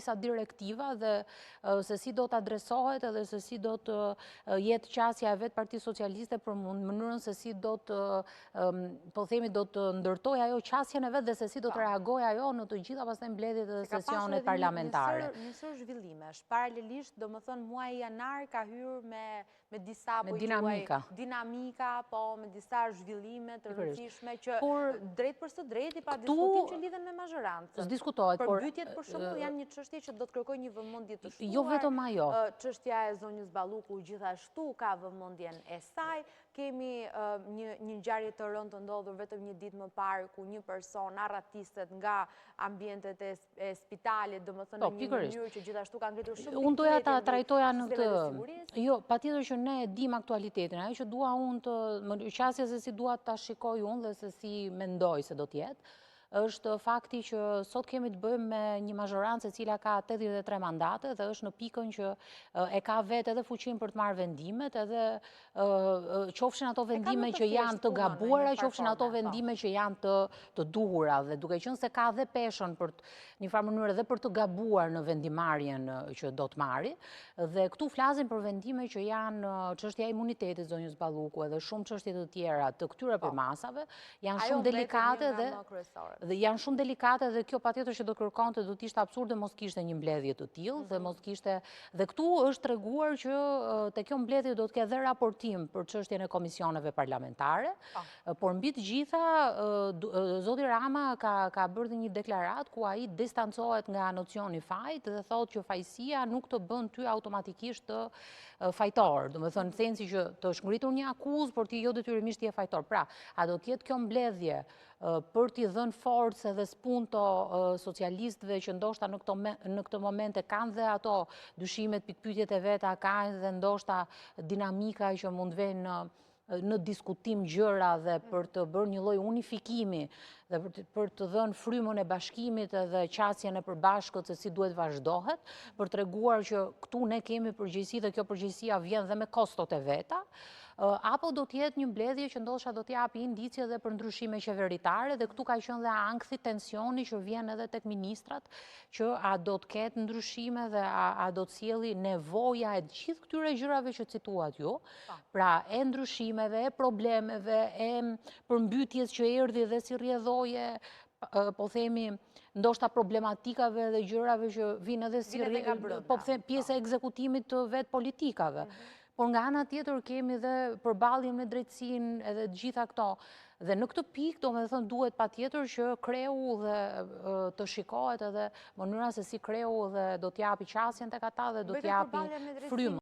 disa direktiva dhe se si do të adresohet edhe se si do të jetë qasja e vetë Partisë Socialiste për mënyrën se si do të, po themi, do të ndërtoj ajo qasjen e vetë dhe se si do të reagoj ajo në të gjitha pastaj mbledhjet dhe sesionet parlamentare. Njësër zhvillimesh, paralelisht, do më thënë, muaj janar ka hyrë me disa dinamika, po me disa zhvillime të rëndësishme që drejt për së drejti pa diskutim që lidhen me mazhorancën. Diskutohet, por përmbytjet për shembull janë një çështje që do të kërkoj një vëmendje të shtuar. Jo vetëm ajo. Çështja e zonjës Balluku gjithashtu ka vëmendjen e saj. Kemi një ngjarje të rëndë të ndodhur vetëm një ditë më parë ku një person arratistet nga ambientet e spitalit, domethënë në një mënyrë që gjithashtu ka ngritur shumë. Unë doja ta trajtoja në këtë. Jo, patjetër që ne e dim aktualitetin. Ajo që dua unë të qasja se si dua ta shikoj unë dhe se si mendoj se do të jetë, është fakti që sot kemi të bëjmë me një mazhorancë e cila ka 83 mandate dhe është në pikën që e ka vetë edhe fuqinë për të marrë vendimet, edhe qofshin ato vendime që janë të gabuara, qofshin ato vendime që janë të duhura, dhe duke qenë se ka dhe peshën për një farë mënyrë edhe për të gabuar në vendimarrjen që do të marri, dhe këtu flasim për vendime që janë çështja e imunitetit zonjës Balluku edhe shumë çështje të tjera të këtyre përmasave, janë shumë delikate dhe janë shumë delikate dhe kjo patjetër që do kërkonte do të ishte absurde mos kishte një mbledhje të tillë dhe mos kishte, dhe këtu është treguar që te kjo mbledhje do të ketë dhe raportim për çështjen e komisioneve parlamentare, por mbi të gjitha zoti Rama ka bërë një deklaratë ku ai distancohet nga nocioni fajt dhe thotë që fajësia nuk të bën ty automatikisht të fajtor, do të thënë në sensi që të shngritur një akuzë, por ti jo detyrimisht je fajtor. Pra, a do të jetë kjo mbledhje për t'i dhënë forcë dhe spunto socialistëve që ndoshta në këtë momente kanë dhe ato dyshimet, pikpyetjet e veta, kanë dhe ndoshta dinamika që mund vënë në diskutim gjëra dhe për të bërë një lloj unifikimi dhe për të dhënë frymën e bashkimit dhe qasjen e përbashkët se si duhet vazhdohet, për treguar që këtu ne kemi përgjegjësi dhe kjo përgjegjësia vjen dhe me kostot e veta, apo do të jetë një mbledhje që ndoshta do të japi indicie edhe për ndryshime qeveritare, dhe këtu ka qenë dhe ankthi tensioni që vjen edhe tek ministrat, që a do të ketë ndryshime dhe a do të sjelli nevoja e gjithë këtyre gjërave që cituat ju, pra e ndryshimeve, e problemeve, e përmbytjes që erdhi dhe si rrjedhoje, po themi, ndoshta problematikave dhe gjërave që vinë edhe si pjesë e ekzekutimit të vetë politikave. Por nga ana tjetër kemi dhe përballjen me drejtsinë edhe të gjitha këto. Dhe në këtë pikë, domethënë, duhet patjetër që kreu dhe të shikohet edhe mënyra se si kreu dhe do t'japi qasjen tek ata dhe do t'japi frymën.